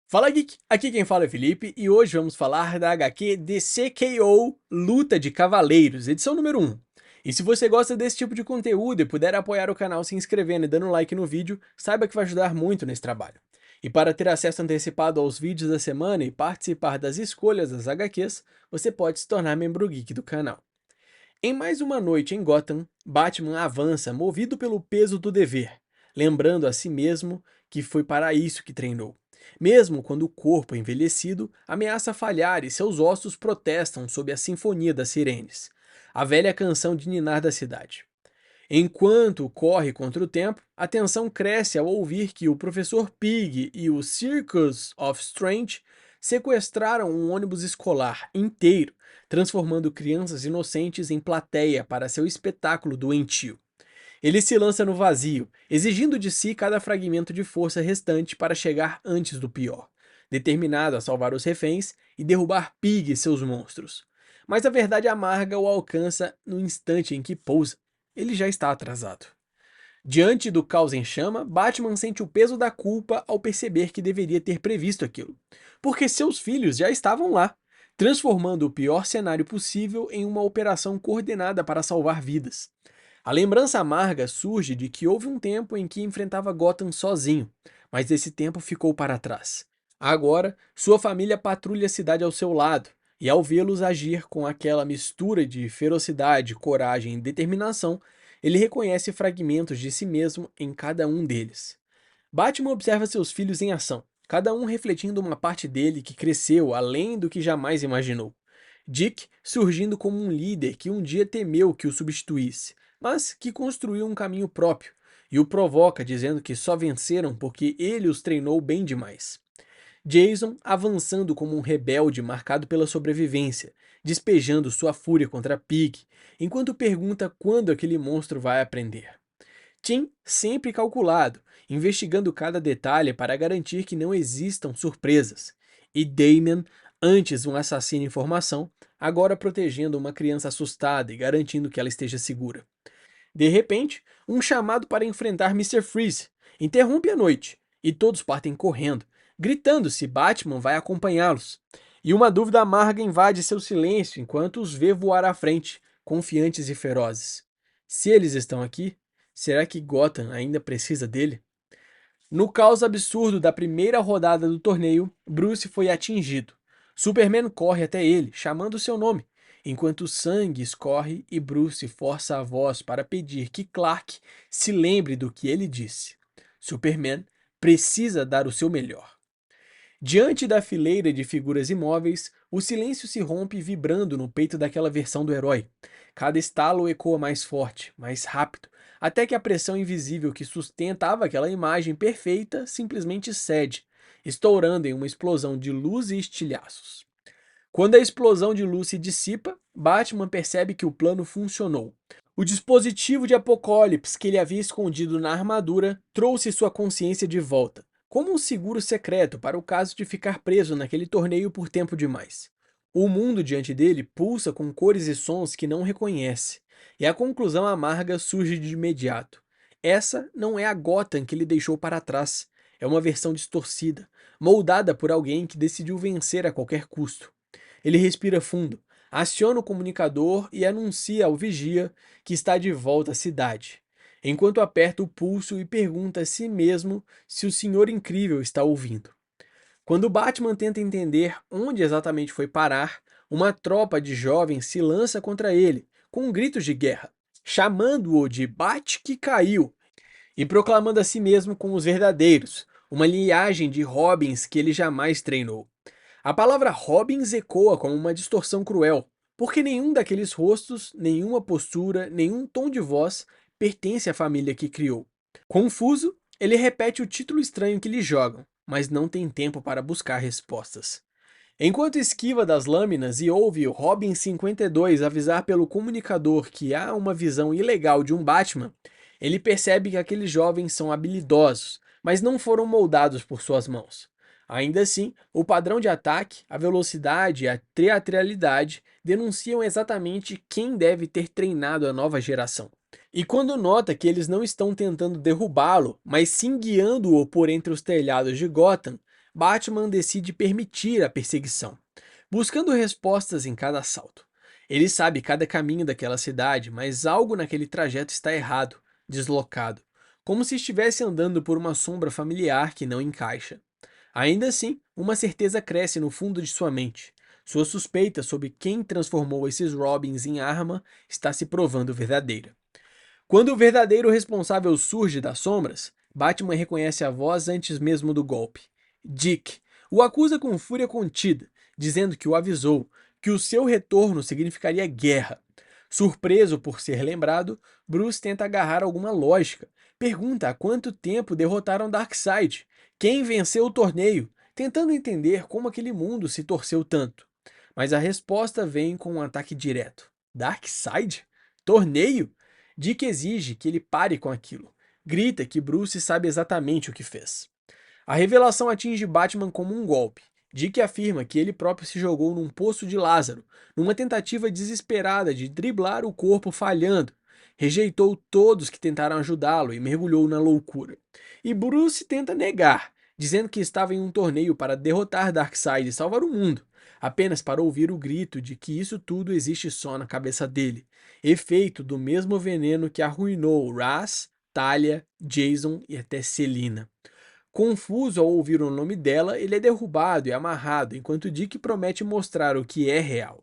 Fala Geek, aqui quem fala é Felipe e hoje vamos falar da HQ DCKO Luta de Cavaleiros, edição número 1. E se você gosta desse tipo de conteúdo e puder apoiar o canal se inscrevendo e dando like no vídeo, saiba que vai ajudar muito nesse trabalho. E para ter acesso antecipado aos vídeos da semana e participar das escolhas das HQs, você pode se tornar membro geek do canal. Em mais uma noite em Gotham, Batman avança movido pelo peso do dever, lembrando a si mesmo que foi para isso que treinou. Mesmo quando o corpo envelhecido ameaça falhar e seus ossos protestam sob a sinfonia das sirenes, a velha canção de ninar da cidade. Enquanto corre contra o tempo, a tensão cresce ao ouvir que o Professor Pig e o Circus of Strange sequestraram um ônibus escolar inteiro, transformando crianças inocentes em plateia para seu espetáculo doentio. Ele se lança no vazio, exigindo de si cada fragmento de força restante para chegar antes do pior, determinado a salvar os reféns e derrubar Pig e seus monstros. Mas a verdade amarga o alcança no instante em que pousa. Ele já está atrasado. Diante do caos em chama, Batman sente o peso da culpa ao perceber que deveria ter previsto aquilo, porque seus filhos já estavam lá, transformando o pior cenário possível em uma operação coordenada para salvar vidas. A lembrança amarga surge de que houve um tempo em que enfrentava Gotham sozinho, mas esse tempo ficou para trás. Agora, sua família patrulha a cidade ao seu lado, e ao vê-los agir com aquela mistura de ferocidade, coragem e determinação, ele reconhece fragmentos de si mesmo em cada um deles. Batman observa seus filhos em ação, cada um refletindo uma parte dele que cresceu além do que jamais imaginou. Dick surgindo como um líder que um dia temeu que o substituísse, mas que construiu um caminho próprio, e o provoca dizendo que só venceram porque ele os treinou bem demais. Jason avançando como um rebelde marcado pela sobrevivência, despejando sua fúria contra Pig, enquanto pergunta quando aquele monstro vai aprender. Tim sempre calculado, investigando cada detalhe para garantir que não existam surpresas. E Damian, antes um assassino em formação, agora protegendo uma criança assustada e garantindo que ela esteja segura. De repente, um chamado para enfrentar Mister Freeze interrompe a noite, e todos partem correndo, gritando se Batman vai acompanhá-los. E uma dúvida amarga invade seu silêncio enquanto os vê voar à frente, confiantes e ferozes. Se eles estão aqui, será que Gotham ainda precisa dele? No caos absurdo da primeira rodada do torneio, Bruce foi atingido. Superman corre até ele, chamando seu nome, enquanto o sangue escorre e Bruce força a voz para pedir que Clark se lembre do que ele disse. Superman precisa dar o seu melhor. Diante da fileira de figuras imóveis, o silêncio se rompe vibrando no peito daquela versão do herói. Cada estalo ecoa mais forte, mais rápido, até que a pressão invisível que sustentava aquela imagem perfeita simplesmente cede, estourando em uma explosão de luz e estilhaços. Quando a explosão de luz se dissipa, Batman percebe que o plano funcionou. O dispositivo de Apocalipse que ele havia escondido na armadura trouxe sua consciência de volta, como um seguro secreto para o caso de ficar preso naquele torneio por tempo demais. O mundo diante dele pulsa com cores e sons que não reconhece, e a conclusão amarga surge de imediato. Essa não é a Gotham que ele deixou para trás, é uma versão distorcida, moldada por alguém que decidiu vencer a qualquer custo. Ele respira fundo, aciona o comunicador e anuncia ao vigia que está de volta à cidade, enquanto aperta o pulso e pergunta a si mesmo se o Senhor Incrível está ouvindo. Quando Batman tenta entender onde exatamente foi parar, uma tropa de jovens se lança contra ele, com gritos de guerra, chamando-o de Bat que caiu e proclamando a si mesmo como os verdadeiros, uma linhagem de Robins que ele jamais treinou. A palavra Robbins ecoa como uma distorção cruel, porque nenhum daqueles rostos, nenhuma postura, nenhum tom de voz pertence à família que criou. Confuso, ele repete o título estranho que lhe jogam, mas não tem tempo para buscar respostas. Enquanto esquiva das lâminas e ouve o Robin 52 avisar pelo comunicador que há uma visão ilegal de um Batman, ele percebe que aqueles jovens são habilidosos, mas não foram moldados por suas mãos. Ainda assim, o padrão de ataque, a velocidade e a teatralidade denunciam exatamente quem deve ter treinado a nova geração. E quando nota que eles não estão tentando derrubá-lo, mas sim guiando-o por entre os telhados de Gotham, Batman decide permitir a perseguição, buscando respostas em cada assalto. Ele sabe cada caminho daquela cidade, mas algo naquele trajeto está errado, deslocado, como se estivesse andando por uma sombra familiar que não encaixa. Ainda assim, uma certeza cresce no fundo de sua mente. Sua suspeita sobre quem transformou esses Robins em arma está se provando verdadeira. Quando o verdadeiro responsável surge das sombras, Batman reconhece a voz antes mesmo do golpe. Dick o acusa com fúria contida, dizendo que o avisou que o seu retorno significaria guerra. Surpreso por ser lembrado, Bruce tenta agarrar alguma lógica. Pergunta há quanto tempo derrotaram Darkseid, quem venceu o torneio, tentando entender como aquele mundo se torceu tanto. Mas a resposta vem com um ataque direto. Darkseid? Torneio? Dick exige que ele pare com aquilo. Grita que Bruce sabe exatamente o que fez. A revelação atinge Batman como um golpe. Dick afirma que ele próprio se jogou num poço de Lázaro, numa tentativa desesperada de driblar o corpo falhando. Rejeitou todos que tentaram ajudá-lo e mergulhou na loucura. E Bruce tenta negar, dizendo que estava em um torneio para derrotar Darkseid e salvar o mundo, apenas para ouvir o grito de que isso tudo existe só na cabeça dele, efeito do mesmo veneno que arruinou Ra's, Talia, Jason e até Selina. Confuso ao ouvir o nome dela, ele é derrubado e amarrado, enquanto Dick promete mostrar o que é real.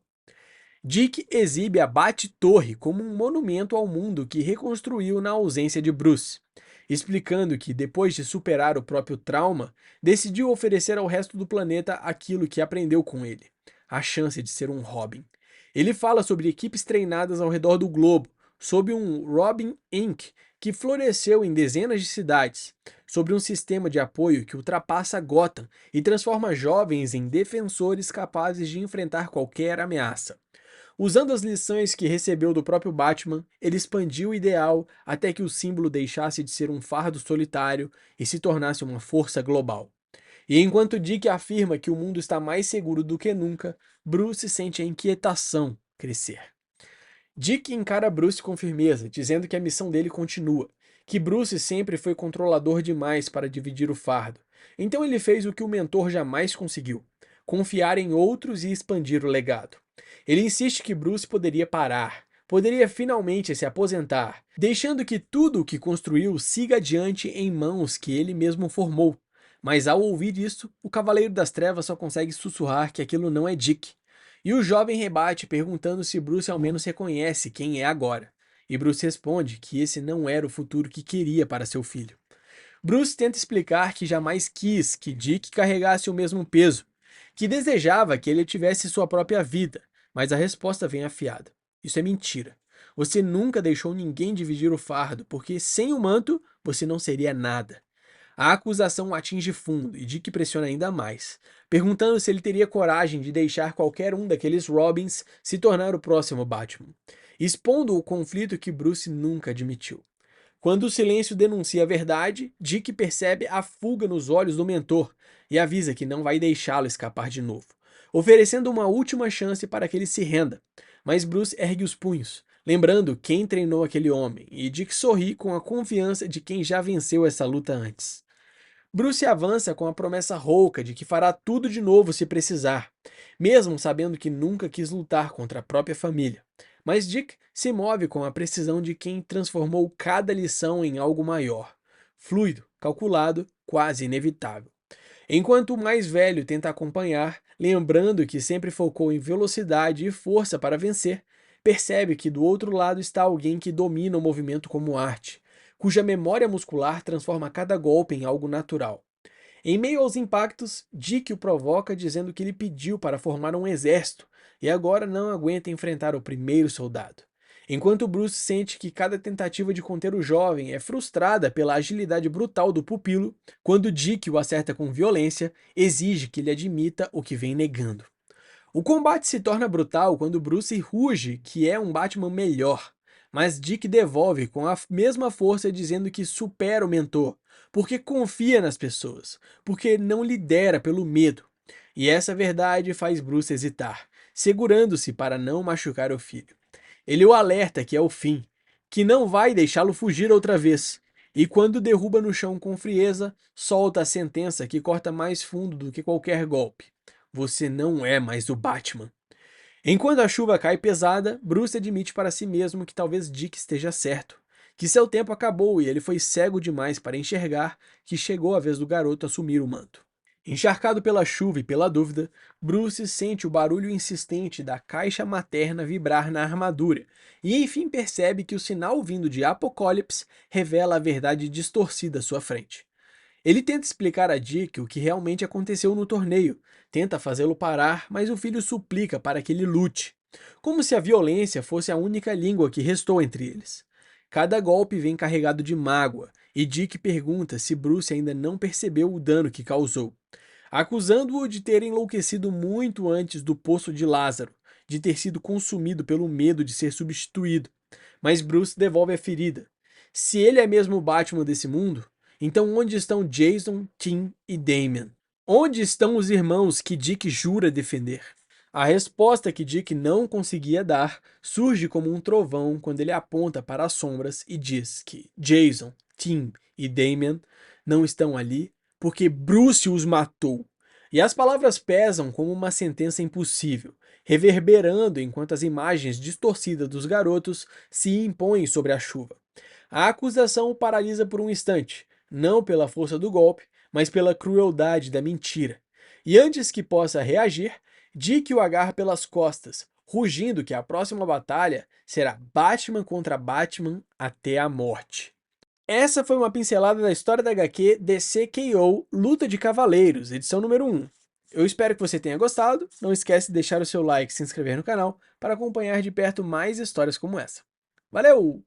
Dick exibe a Bat-Torre como um monumento ao mundo que reconstruiu na ausência de Bruce, explicando que, depois de superar o próprio trauma, decidiu oferecer ao resto do planeta aquilo que aprendeu com ele, a chance de ser um Robin. Ele fala sobre equipes treinadas ao redor do globo, sobre um Robin Inc., que floresceu em dezenas de cidades, sobre um sistema de apoio que ultrapassa Gotham e transforma jovens em defensores capazes de enfrentar qualquer ameaça. Usando as lições que recebeu do próprio Batman, ele expandiu o ideal até que o símbolo deixasse de ser um fardo solitário e se tornasse uma força global. E enquanto Dick afirma que o mundo está mais seguro do que nunca, Bruce sente a inquietação crescer. Dick encara Bruce com firmeza, dizendo que a missão dele continua, que Bruce sempre foi controlador demais para dividir o fardo. Então ele fez o que o mentor jamais conseguiu: confiar em outros e expandir o legado. Ele insiste que Bruce poderia parar, poderia finalmente se aposentar, deixando que tudo o que construiu siga adiante em mãos que ele mesmo formou. Mas ao ouvir isso, o Cavaleiro das Trevas só consegue sussurrar que aquilo não é Dick. E o jovem rebate perguntando se Bruce ao menos reconhece quem é agora. E Bruce responde que esse não era o futuro que queria para seu filho. Bruce tenta explicar que jamais quis que Dick carregasse o mesmo peso, que desejava que ele tivesse sua própria vida, mas a resposta vem afiada. Isso é mentira. Você nunca deixou ninguém dividir o fardo, porque sem o manto você não seria nada. A acusação o atinge fundo e Dick pressiona ainda mais, perguntando se ele teria coragem de deixar qualquer um daqueles Robins se tornar o próximo Batman, expondo o conflito que Bruce nunca admitiu. Quando o silêncio denuncia a verdade, Dick percebe a fuga nos olhos do mentor e avisa que não vai deixá-lo escapar de novo, oferecendo uma última chance para que ele se renda. Mas Bruce ergue os punhos, lembrando quem treinou aquele homem, e Dick sorri com a confiança de quem já venceu essa luta antes. Bruce avança com a promessa rouca de que fará tudo de novo se precisar, mesmo sabendo que nunca quis lutar contra a própria família. Mas Dick se move com a precisão de quem transformou cada lição em algo maior, fluido, calculado, quase inevitável. Enquanto o mais velho tenta acompanhar, lembrando que sempre focou em velocidade e força para vencer, percebe que do outro lado está alguém que domina o movimento como arte, cuja memória muscular transforma cada golpe em algo natural. Em meio aos impactos, Dick o provoca dizendo que ele pediu para formar um exército e agora não aguenta enfrentar o primeiro soldado. Enquanto Bruce sente que cada tentativa de conter o jovem é frustrada pela agilidade brutal do pupilo, quando Dick o acerta com violência, exige que ele admita o que vem negando. O combate se torna brutal quando Bruce ruge que é um Batman melhor, mas Dick devolve com a mesma força dizendo que supera o mentor, porque confia nas pessoas, porque não lidera pelo medo. E essa verdade faz Bruce hesitar, segurando-se para não machucar o filho. Ele o alerta que é o fim, que não vai deixá-lo fugir outra vez. e quando derruba no chão com frieza, solta a sentença que corta mais fundo do que qualquer golpe. Você não é mais o Batman. Enquanto a chuva cai pesada, Bruce admite para si mesmo que talvez Dick esteja certo, que seu tempo acabou e ele foi cego demais para enxergar que chegou a vez do garoto assumir o manto. Encharcado pela chuva e pela dúvida, Bruce sente o barulho insistente da caixa materna vibrar na armadura e enfim percebe que o sinal vindo de Apocalipse revela a verdade distorcida à sua frente. Ele tenta explicar a Dick o que realmente aconteceu no torneio, tenta fazê-lo parar, mas o filho suplica para que ele lute, como se a violência fosse a única língua que restou entre eles. Cada golpe vem carregado de mágoa, e Dick pergunta se Bruce ainda não percebeu o dano que causou, acusando-o de ter enlouquecido muito antes do poço de Lázaro, de ter sido consumido pelo medo de ser substituído. Mas Bruce devolve a ferida. Se ele é mesmo o Batman desse mundo, então onde estão Jason, Tim e Damian? Onde estão os irmãos que Dick jura defender? A resposta que Dick não conseguia dar surge como um trovão quando ele aponta para as sombras e diz que Jason, Tim e Damian não estão ali porque Bruce os matou. E as palavras pesam como uma sentença impossível, reverberando enquanto as imagens distorcidas dos garotos se impõem sobre a chuva. A acusação o paralisa por um instante, não pela força do golpe, mas pela crueldade da mentira. E antes que possa reagir, Dick o agarra pelas costas, rugindo que a próxima batalha será Batman contra Batman até a morte. Essa foi uma pincelada da história da HQ DCKO Luta de Cavaleiros, edição número 1. Eu espero que você tenha gostado, não esquece de deixar o seu like e se inscrever no canal para acompanhar de perto mais histórias como essa. Valeu!